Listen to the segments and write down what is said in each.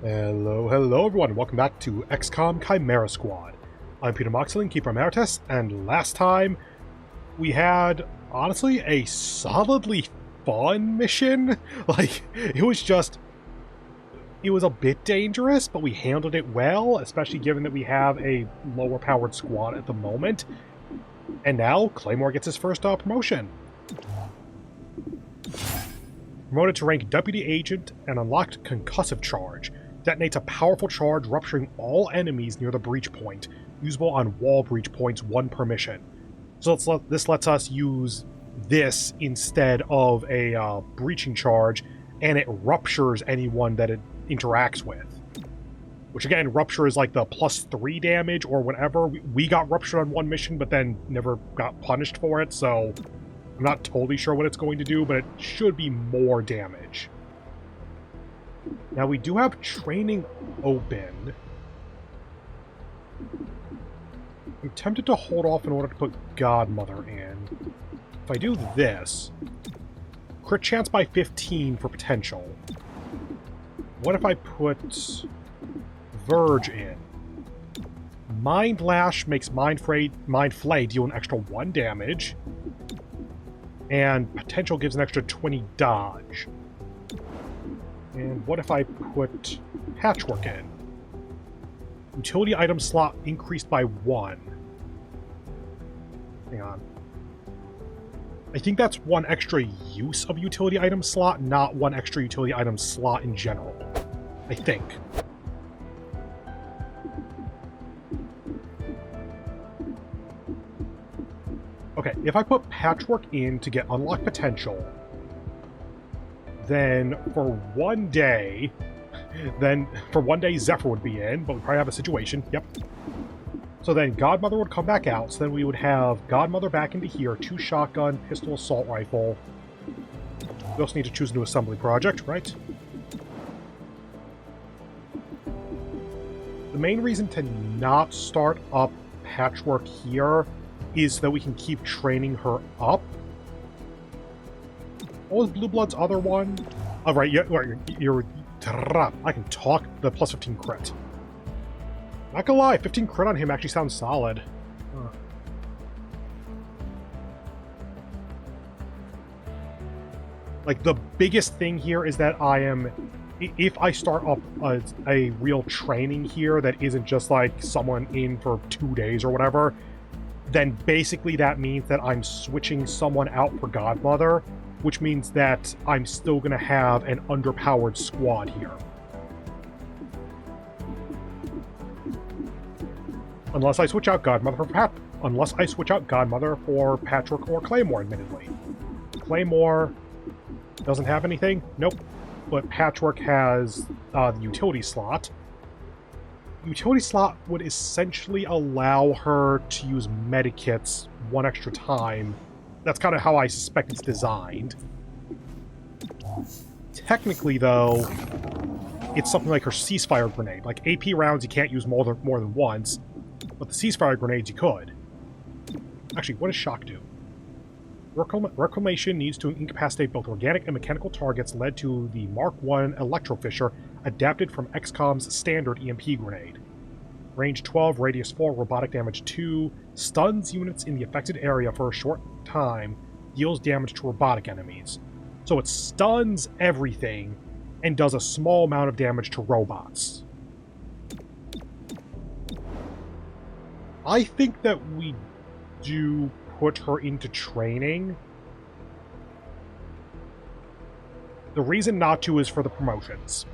Hello everyone, welcome back to XCOM Chimera Squad. I'm Peter Moxilin, Keeper Emeritus, and last time we had, honestly, a solidly fun mission. It was a bit dangerous, but we handled it well, especially given that we have a lower powered squad at the moment. And now, Claymore gets his first promotion. Promoted to rank Deputy Agent and unlocked Concussive Charge. Detonates a powerful charge, rupturing all enemies near the breach point. Usable on wall breach points, 1 per mission. So this lets us use this instead of a breaching charge, and it ruptures anyone that it interacts with. Which again, rupture is like the +3 damage or whatever. We got ruptured on one mission, but then never got punished for it, so I'm not totally sure what it's going to do, but it should be more damage. Now, we do have training open. I'm tempted to hold off in order to put Godmother in. If I do this, crit chance by 15 for potential. What if I put Verge in? Mind Lash makes Mind Flay deal an extra 1 damage. And potential gives an extra 20 dodge. And what if I put Patchwork in? Utility item slot increased by 1. Hang on. I think that's 1 extra use of utility item slot, not 1 extra utility item slot in general. I think. Okay, if I put Patchwork in to get unlocked potential, then for one day Zephyr would be in, but we probably have a situation. Yep. So then Godmother would come back out, so then we would have Godmother back into here, 2 shotgun, pistol, assault rifle. We also need to choose a new assembly project, right? The main reason to not start up Patchwork here is so that we can keep training her up. What was Blue Blood's other one? Oh, right, you're I can talk. The +15 crit. Not gonna lie, 15 crit on him actually sounds solid. Like, the biggest thing here is that if I start up a real training here that isn't just like someone in for 2 days or whatever, then basically that means that I'm switching someone out for Godmother, which means that I'm still going to have an underpowered squad here. Unless I switch out Godmother for Patchwork or Claymore, admittedly. Claymore doesn't have anything? Nope. But Patchwork has the utility slot. Utility slot would essentially allow her to use medikits 1 extra time. That's kind of how I suspect it's designed. Technically, though, it's something like her ceasefire grenade. Like, AP rounds you can't use more than once, but the ceasefire grenades you could. Actually, what does shock do? Reclamation needs to incapacitate both organic and mechanical targets led to the Mark I Electrofisher, adapted from XCOM's standard EMP grenade. Range 12, radius 4, robotic damage 2, stuns units in the affected area for a short time, deals damage to robotic enemies. So it stuns everything and does a small amount of damage to robots. I think that we do put her into training. The reason not to is for the promotions.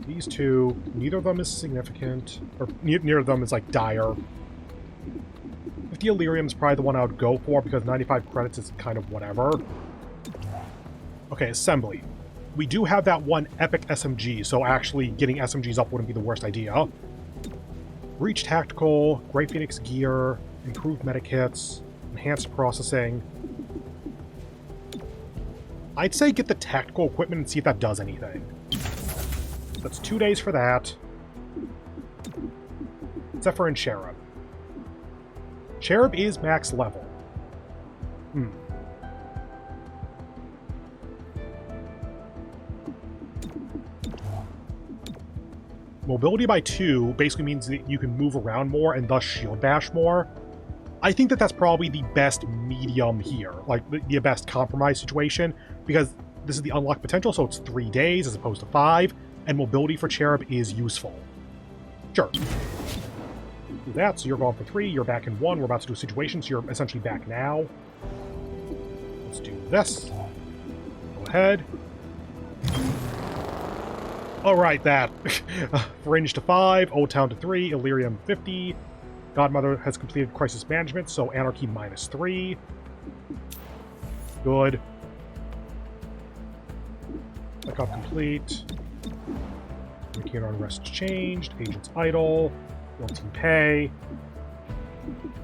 These two, neither of them is significant, or neither of them is like dire. 50 Elerium is probably the one I would go for because 95 credits is kind of whatever. Okay, assembly. We do have that one epic SMG, so actually getting SMGs up wouldn't be the worst idea. Breach Tactical, Grey Phoenix Gear, Improved Medikits, Enhanced Processing. I'd say get the tactical equipment and see if that does anything. That's 2 days for that. Zephyr and Cherub. Cherub is max level. mobility by 2 basically means that you can move around more and thus shield bash more. I think that that's probably the best medium here, like the best compromise situation, because this is the unlocked potential, so it's 3 days as opposed to 5, and mobility for Cherub is useful. Sure. Do that, so you're going for 3, you're back in 1, we're about to do a situation, so you're essentially back now. Let's do this. Go ahead. Alright, that. Fringe to 5, Old Town to 3, Illyrium 50. Godmother has completed Crisis Management, so Anarchy -3. Good. Backup complete. Indicator unrest changed. Agents idle. Field team pay.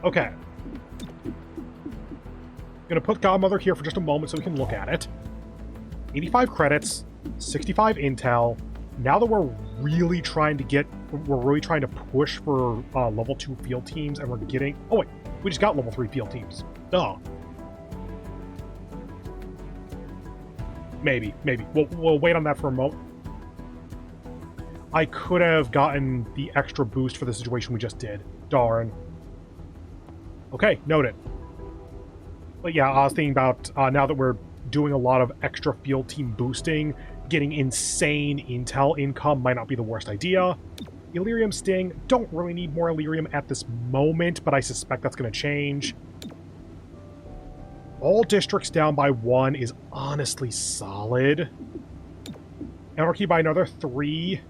Okay. Gonna put Godmother here for just a moment so we can look at it. 85 credits, 65 intel. Now that we're really trying to push for level 2 field teams, and we're getting... Oh wait, we just got level 3 field teams. Duh. Maybe. We'll wait on that for a moment. I could have gotten the extra boost for the situation we just did. Darn. Okay, noted. But yeah, I was thinking about, now that we're doing a lot of extra field team boosting, getting insane intel income might not be the worst idea. Illyrium Sting, don't really need more Illyrium at this moment, but I suspect that's going to change. All districts down by 1 is honestly solid. Anarchy by another 3.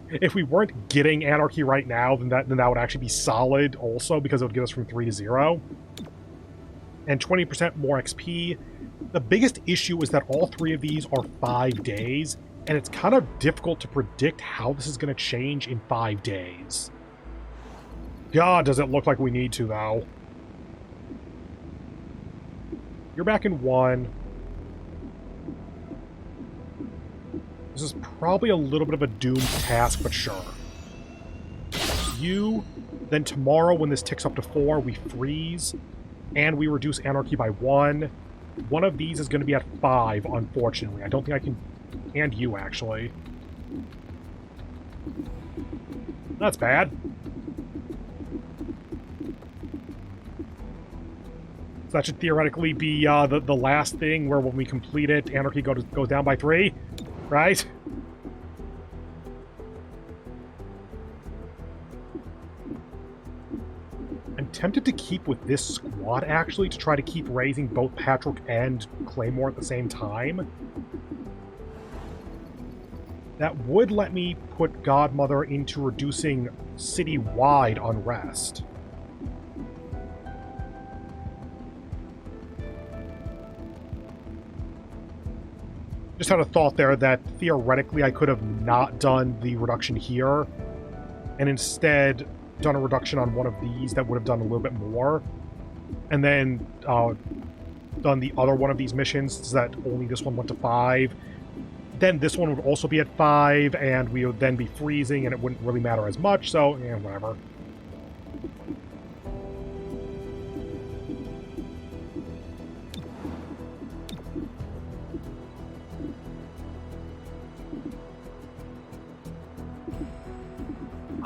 If we weren't getting Anarchy right now, then that would actually be solid also, because it would get us from 3 to 0. And 20% more XP. The biggest issue is that all 3 of these are 5 days, and it's kind of difficult to predict how this is going to change in 5 days. God, does it look like we need to, though. You're back in 1. This is probably a little bit of a doomed task, but sure. You, then tomorrow when this ticks up to 4, we freeze, and we reduce Anarchy by 1. One of these is going to be at 5, unfortunately. I don't think I can... And you, actually. That's bad. So that should theoretically be the last thing where when we complete it, Anarchy goes down by 3, right? I'm tempted to keep with this squad, actually, to try to keep raising both Patrick and Claymore at the same time. That would let me put Godmother into reducing city-wide unrest. Just had a thought there that theoretically I could have not done the reduction here, and instead done a reduction on one of these that would have done a little bit more, and then done the other one of these missions so that only this one went to 5. Then this one would also be at 5, and we would then be freezing, and it wouldn't really matter as much, so, yeah, whatever.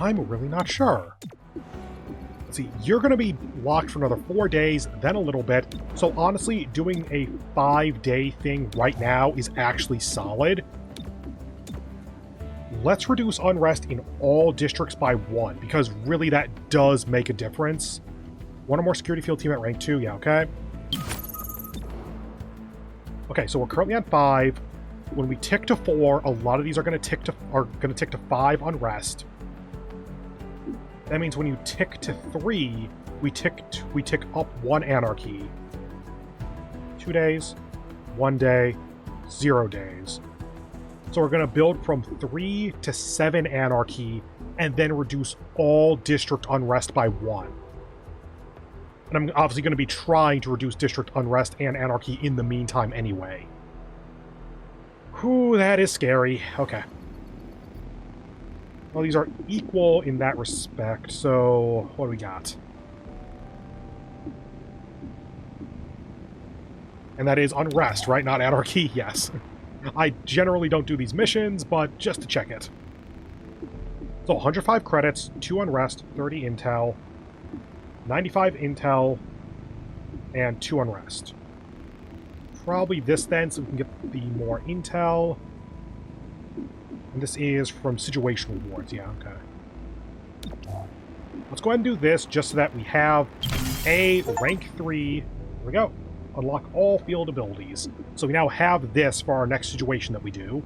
I'm really not sure. Let's see, you're going to be locked for another 4 days, then a little bit. So honestly, doing a 5-day thing right now is actually solid. Let's reduce unrest in all districts by 1, because really that does make a difference. One or more security field team at rank 2, yeah, okay. Okay, so we're currently at 5. When we tick to 4, a lot of these are going to tick to 5 unrest. That means when you tick to 3, we tick up 1 anarchy. 2 days, 1 day, 0 days. So we're going to build from 3 to 7 anarchy, and then reduce all district unrest by 1. And I'm obviously going to be trying to reduce district unrest and anarchy in the meantime anyway. Whew, that is scary. Okay. Well, these are equal in that respect, so what do we got? And that is unrest, right? Not anarchy? Yes. I generally don't do these missions, but just to check it. So 105 credits, 2 unrest, 30 intel, 95 intel, and 2 unrest. Probably this then, so we can get the more intel. And this is from situation rewards. Yeah, okay. Let's go ahead and do this just so that we have a rank 3. Here we go. Unlock all field abilities. So we now have this for our next situation that we do.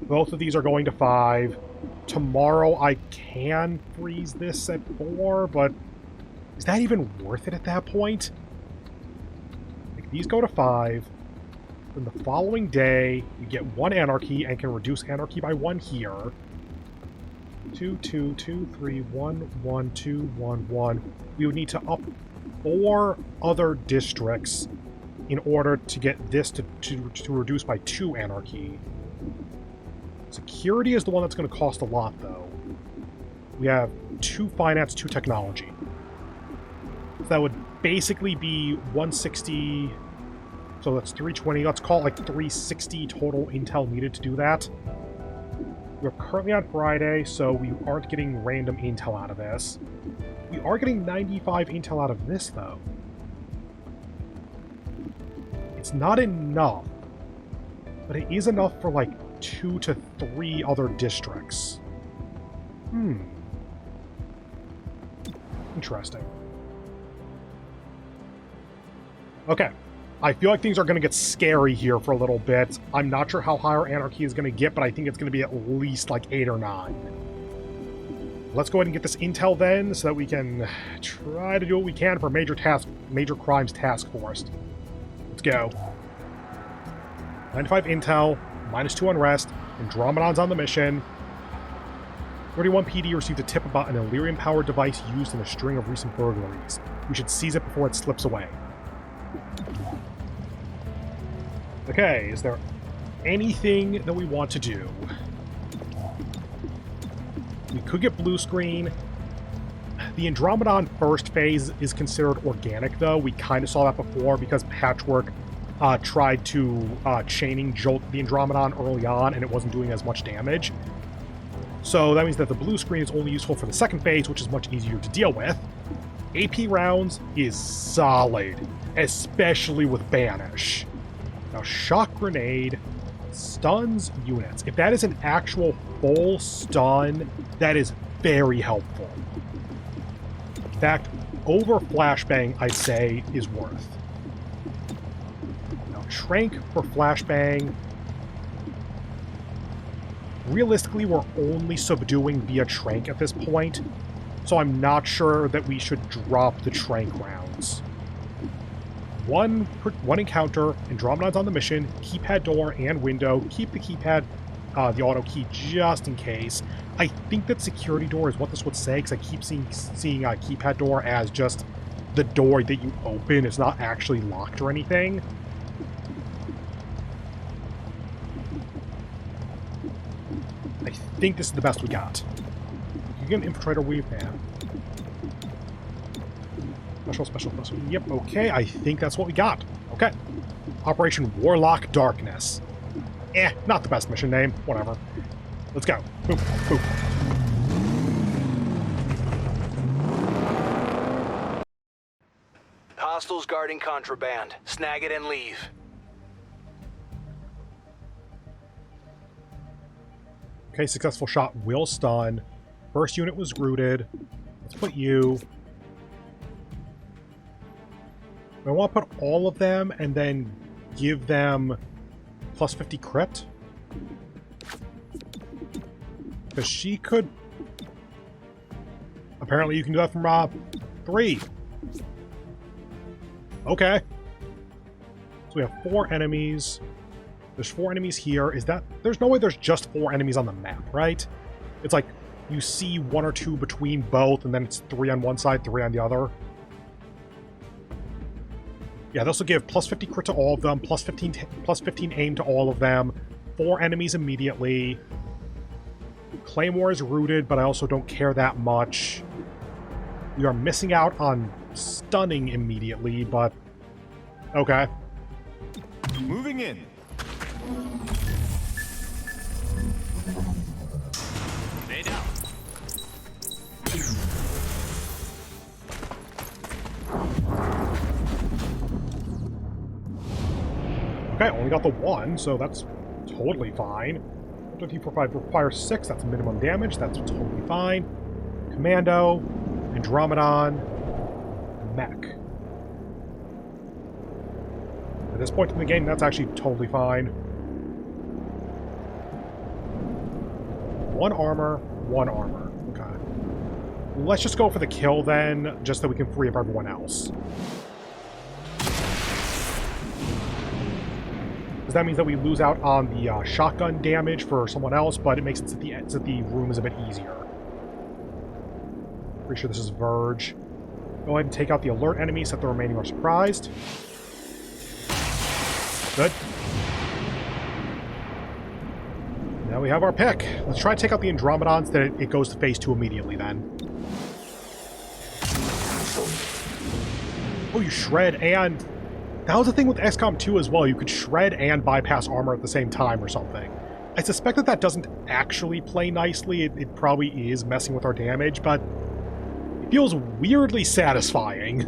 Both of these are going to 5. Tomorrow I can freeze this at 4, but is that even worth it at that point? Like, these go to 5. Then the following day, you get 1 anarchy and can reduce anarchy by 1 here. 2, 2, 2, 3, 1, 1, 2, 1, 1. We would need to up 4 other districts in order to get this to reduce by 2 anarchy. Security is the one that's going to cost a lot, though. We have 2 finance, 2 technology. So that would basically be 160... So that's 320. Let's call it like 360 total intel needed to do that. We're currently on Friday, so we aren't getting random intel out of this. We are getting 95 intel out of this, though. It's not enough, but it is enough for like 2 to 3 other districts. Interesting. Okay. I feel like things are going to get scary here for a little bit. I'm not sure how high our anarchy is going to get, but I think it's going to be at least like 8 or 9. Let's go ahead and get this intel then, so that we can try to do what we can for Major Crimes Task Force. Let's go. 95 intel, -2 unrest, Andromedon's on the mission. 31 PD received a tip about an Illyrium-powered device used in a string of recent burglaries. We should seize it before it slips away. Okay, is there anything that we want to do? We could get blue screen. The Andromedon first phase is considered organic, though. We kind of saw that before because Patchwork tried to chaining jolt the Andromedon early on, and it wasn't doing as much damage. So that means that the blue screen is only useful for the second phase, which is much easier to deal with. AP rounds is solid, especially with Banish. Now, Shock Grenade stuns units. If that is an actual full stun, that is very helpful. In fact, over Flashbang, I'd say, is worth. Now, Trank for Flashbang. Realistically, we're only subduing via Trank at this point, so I'm not sure that we should drop the Trank rounds. One encounter, Andromedon's on the mission, keypad door and window, keep the keypad, the auto key just in case. I think that security door is what this would say, because I keep seeing keypad door as just the door that you open. It's not actually locked or anything. I think this is the best we got. You get an infiltrator weave now. Special. Yep, okay, I think that's what we got. Okay. Operation Warlock Darkness. Not the best mission name. Whatever. Let's go. Boop, boop. Hostiles guarding contraband. Snag it and leave. Okay, successful shot will stun. First unit was rooted. Let's put you... I want to put all of them and then give them plus 50 crit. Because she could... Apparently you can do that from 3. Okay. So we have 4 enemies. There's 4 enemies here. Is that... There's no way there's just 4 enemies on the map, right? It's like you see 1 or 2 between both, and then it's 3 on one side, 3 on the other. Yeah, this will give plus 50 crit to all of them, plus 15 aim to all of them, 4 enemies immediately. Claymore is rooted, but I also don't care that much. We are missing out on stunning immediately, but... Okay. Moving in. Okay, only got the 1, so that's totally fine. 1, 2, 3, 4, 5 requires 6. That's minimum damage. That's totally fine. Commando, Andromedon, Mech. At this point in the game, that's actually totally fine. 1 armor, 1 armor. Okay. Let's just go for the kill then, just so we can free up everyone else. Because that means that we lose out on the shotgun damage for someone else, but it makes it so that the room is a bit easier. Pretty sure this is Verge. Go ahead and take out the alert enemies, set the remaining are surprised. Good. Now we have our pick. Let's try to take out the Andromedons, then it goes to phase 2 immediately then. Oh, you shred and... That was the thing with XCOM 2 as well. You could shred and bypass armor at the same time or something. I suspect that that doesn't actually play nicely. It probably is messing with our damage, but it feels weirdly satisfying.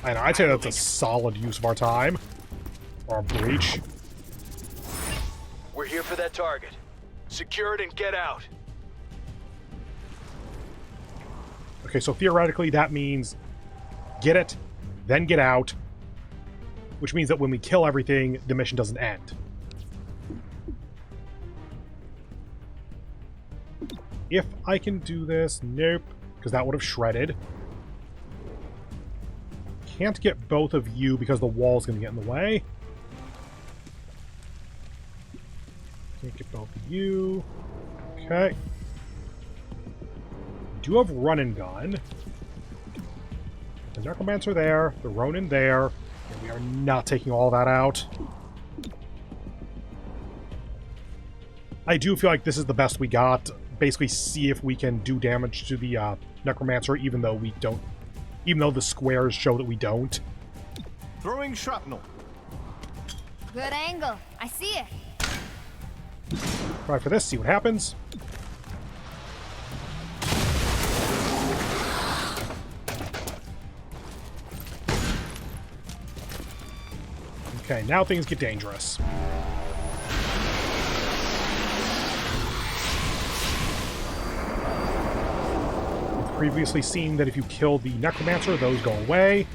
I know, I'd say that's a solid use of our time. Or our breach. We're here for that target. Secure it and get out. Okay, so theoretically that means get it, then get out. Which means that when we kill everything, the mission doesn't end. If I can do this, nope, because that would have shredded. Can't get both of you because the wall's going to get in the way. Can't get both of you. Okay. Do have run and gun. The Necromancer there, the Ronin there. And we are not taking all that out. I do feel like this is the best we got. Basically see if we can do damage to the Necromancer, even though we don't. Even though the squares show that we don't. Throwing shrapnel. Good angle. I see it. Try for this, see what happens. Okay, now things get dangerous. Previously seen that if you kill the Necromancer, those go away.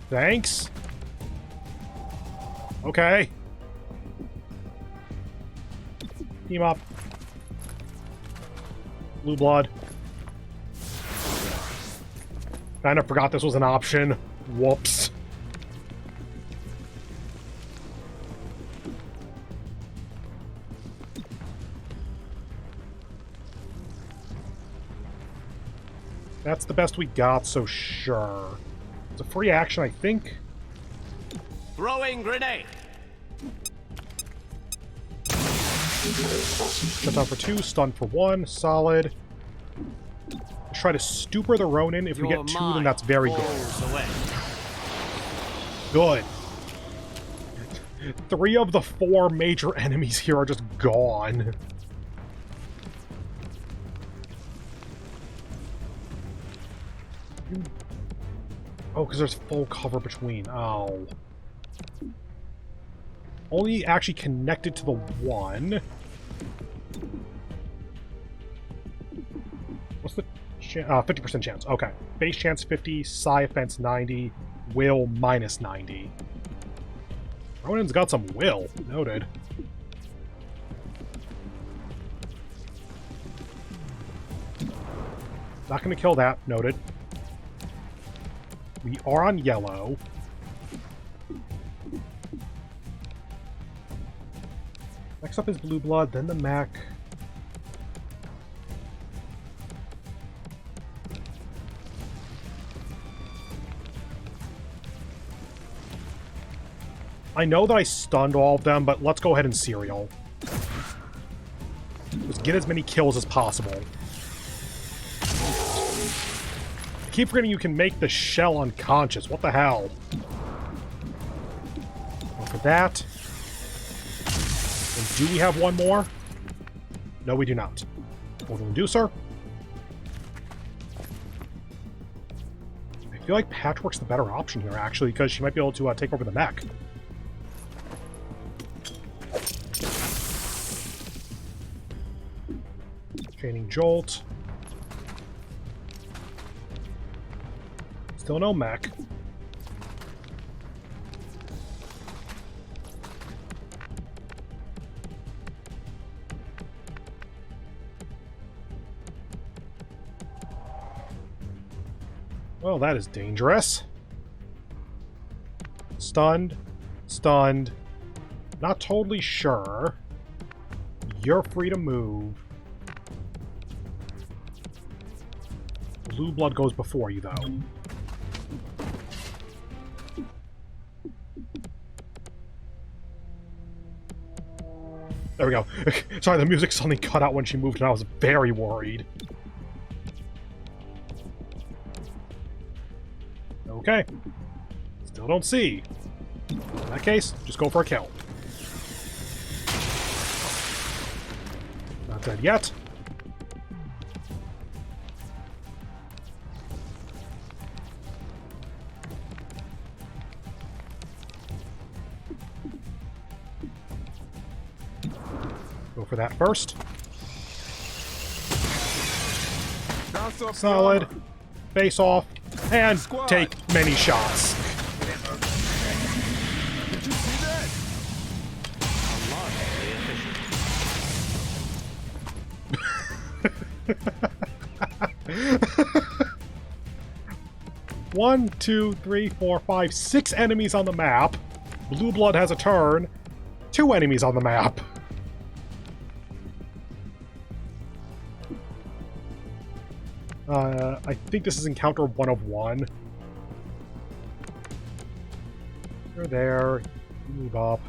Thanks. Okay. Team up. Blue blood. Kind of forgot this was an option. Whoops. That's the best we got, so sure. It's a free action, I think. Throwing grenade. Shut down for 2, stun for 1, solid. Let's try to stupor the Ronin. If we get 2, then that's very good. Good. 3 of the 4 major enemies here are just gone. Oh, because there's full cover between. Oh. Only actually connected to the 1. What's the 50% chance? Okay. Base chance 50, psi offense 90, will minus 90. Ronin's got some will. Noted. Not going to kill that. Noted. We are on yellow. Next up is blue blood, then the mech. I know that I stunned all of them, but let's go ahead and serial. Just get as many kills as possible. I keep forgetting you can make the shell unconscious. What the hell? Go for that. And Do we have one more? No, we do not. Orbital Inducer. I feel like Patchwork's the better option here, actually, because she might be able to take over the mech. Chaining Jolt. Still no mech. Well, that is dangerous. Stunned. Stunned. Not totally sure. You're free to move. Blue blood goes before you, though. There we go. Sorry, the music suddenly cut out when she moved, and I was very worried. Okay. Still don't see. In that case, just go for a kill. Not dead yet. Go for that first. Solid. Face off. And take many shots. Did you see that? One, two, three, four, five, 6 enemies on the map. Blue blood has a turn. 2 enemies on the map. I think this is encounter 1 of 1. You're there. You move up.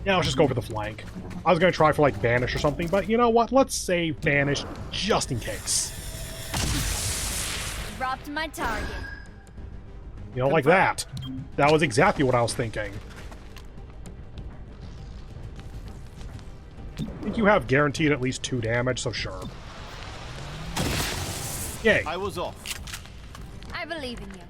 Yeah, let's just go for the flank. I was going to try for, like, Banish or something, but you know what? Let's save Banish just in case. Dropped my target. You know, like that. That was exactly what I was thinking. I think you have guaranteed at least 2 damage, so sure. Yay. I was off. I believe in you.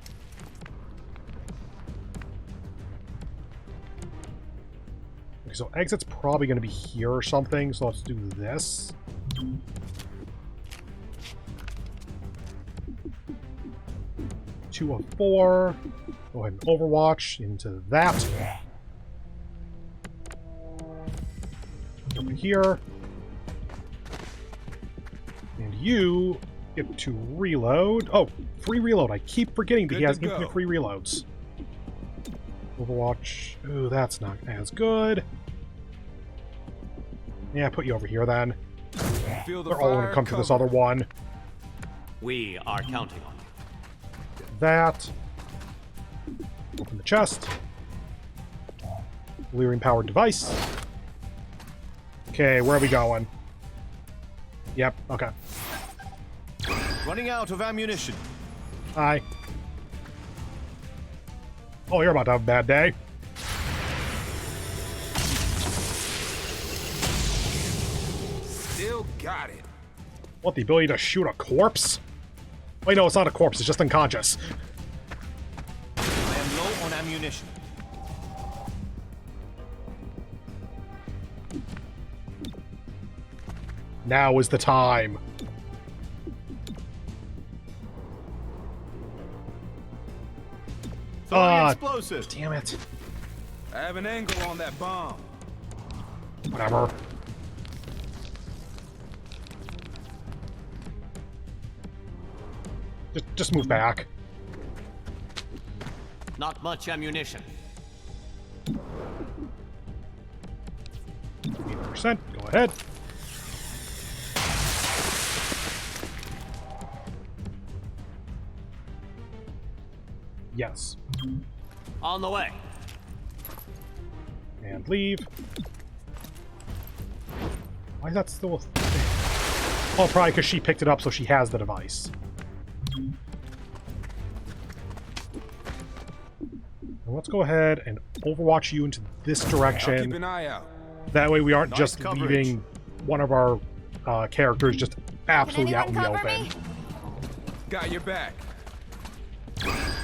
Okay, so exit's probably going to be here or something, so let's do this. Two of 4. Go ahead and Overwatch into that. Over here. And you get to reload. Oh, free reload. I keep forgetting that he has infinite free reloads. Overwatch. Ooh, that's not as good. Yeah, put you over here then. Feel the They're all going to come to this other one. We are counting on you. Get that. Open the chest. Delirium powered device. Okay, where are we going? Yep, okay. Running out of ammunition. Hi. Oh, you're about to have a bad day. Still got it. What, the ability to shoot a corpse? Wait, no, it's not a corpse, it's just unconscious. I am low on ammunition. Now is the time. Throwing explosive. Damn it. I have an angle on that bomb. Whatever. Just move back. Not much ammunition. 80%. Go ahead. Yes. On the way. And leave. Why is that still a thing? Oh, probably because she picked it up, so she has the device. Now let's go ahead and overwatch you into this I'll keep direction. an eye out. That way we aren't Nice just coverage. leaving one of our characters just absolutely out Can in the anyone cover open. me? Got your back.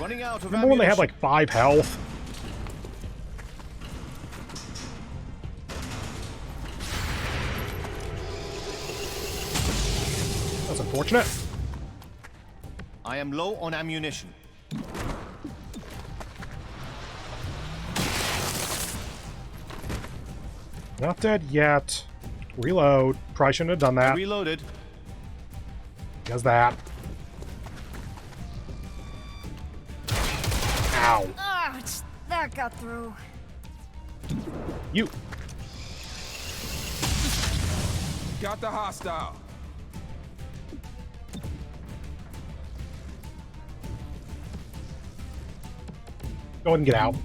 Running out of Remember when they had ammunition. like 5 health? That's unfortunate. I am low on ammunition. Not dead yet. Reload. Probably shouldn't have done that. Reloaded. Does that. Ow. Ah, that got through. You. Got the hostile. Go ahead and get out.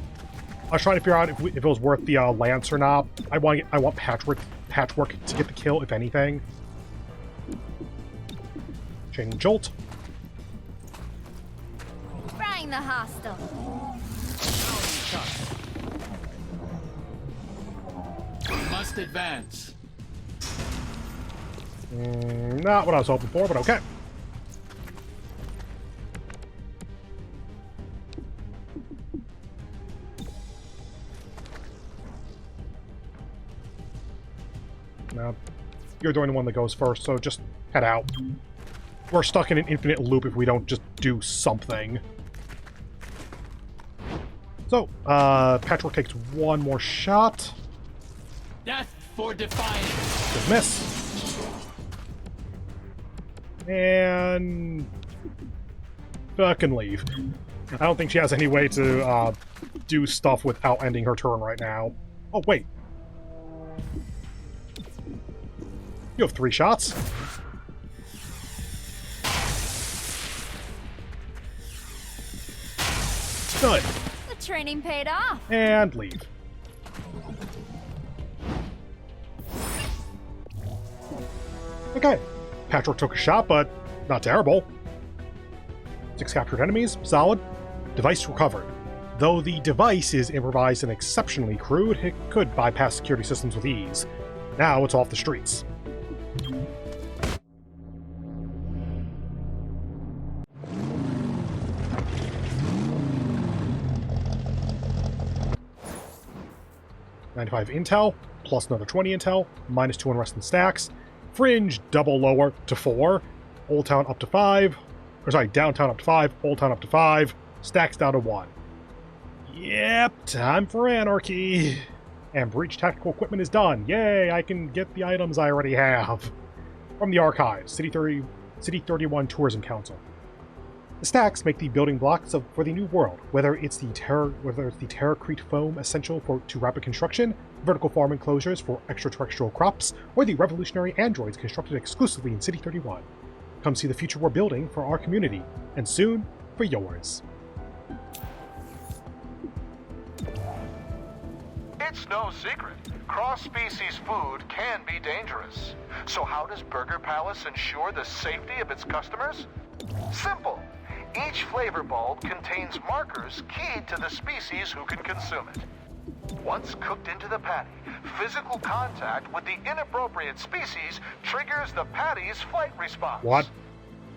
I was trying to figure out if it was worth the lance or not. I want patchwork to get the kill, if anything. Chain jolt. Frying the hostile. Must advance. Not what I was hoping for, but okay. Now, you're the only one that goes first, so just head out. We're stuck in an infinite loop if we don't just do something. So, Patchwork takes one more shot. Death for defiance. Good miss. And fucking leave. I don't think she has any way to do stuff without ending her turn right now. Oh, wait. You have 3 shots. Good. The training paid off. And leave. Okay. Patrick took a shot, but not terrible. 6 captured enemies. Solid. Device recovered. Though the device is improvised and exceptionally crude, it could bypass security systems with ease. Now it's off the streets. $95 intel, plus another 20 intel, minus 2 unrest and stacks. Fringe, double lower to 4. Old Town up to 5. Or sorry, Downtown up to 5. Old Town up to 5. Stacks down to 1. Yep, time for anarchy. And Breach Tactical Equipment is done. Yay, I can get the items I already have. From the Archives, City 31 Tourism Council. The stacks make the building blocks for the new world, whether it's the terracrete foam essential to rapid construction, vertical farm enclosures for extraterrestrial crops, or the revolutionary androids constructed exclusively in City 31. Come see the future we're building for our community, and soon, for yours. It's no secret. Cross-species food can be dangerous. So how does Burger Palace ensure the safety of its customers? Simple. Each flavor bulb contains markers keyed to the species who can consume it. Once cooked into the patty, physical contact with the inappropriate species triggers the patty's flight response. What?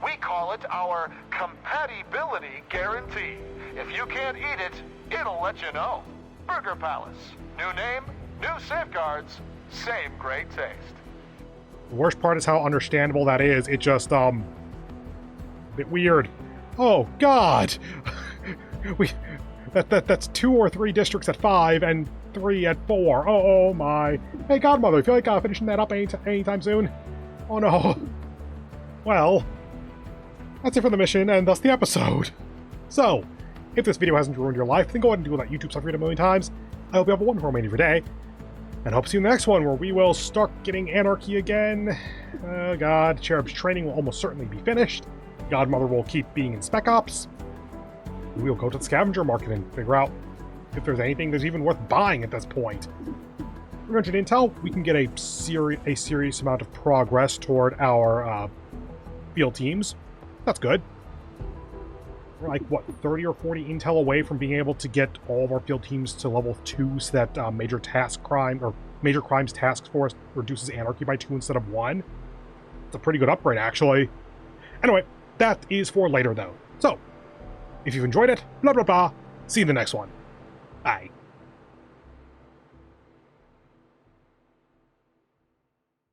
We call it our compatibility guarantee. If you can't eat it, it'll let you know. Burger Palace. New name, new safeguards, same great taste. The worst part is how understandable that is. It just, a bit weird. Oh, God! That's 2 or 3 districts at 5 and 3 at 4. Oh my. Hey, Godmother, you feel like finishing that up anytime soon? Oh no. Well, that's it for the mission, and thus the episode. So, if this video hasn't ruined your life, then go ahead and do all that YouTube stuff read a million times. I hope you have a wonderful remainder of your day, and hope to see you in the next one, where we will start getting anarchy again. Oh God, Cherub's training will almost certainly be finished. Godmother will keep being in Spec Ops. We'll go to the scavenger market and figure out if there's anything that's even worth buying at this point. 300 intel, we can get a serious amount of progress toward our field teams. That's good. we're like, what, 30 or 40 intel away from being able to get all of our field teams to level 2 so that Major Crimes Task Force reduces anarchy by 2 instead of 1. It's a pretty good upgrade, actually. Anyway, that is for later, though. So, if you've enjoyed it, blah, blah, blah, see you in the next one. Bye.